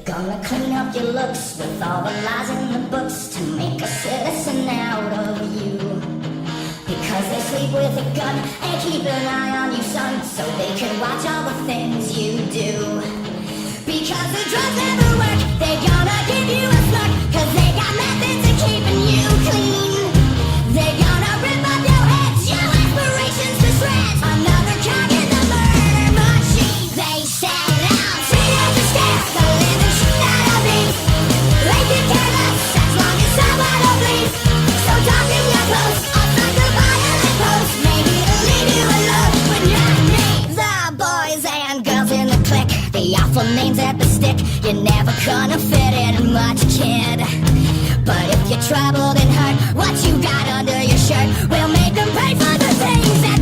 Gonna clean up your looks with all the lies in the books to make a citizen out of you. Because they sleep with a gun and keep an eye on you, son, so they can watch all the things you do. Because the drugs never work, they gonna give you a smirk, cause they got methods of keeping you clean. They gonna rip up your heads, your aspirations to shreds. Another cog in the murder machine. They set out straight as a stare, the living shit out of me. They can care less as long as someone will bleed. So darken your clothes, I'll find the violent post. Maybe it'll leave you alone when you're me. The boys and girls in the clique, the awful names that stick. You're never gonna fit in much, kid. But if you're troubled and hurt, what you got under your shirt will make them pay for the things that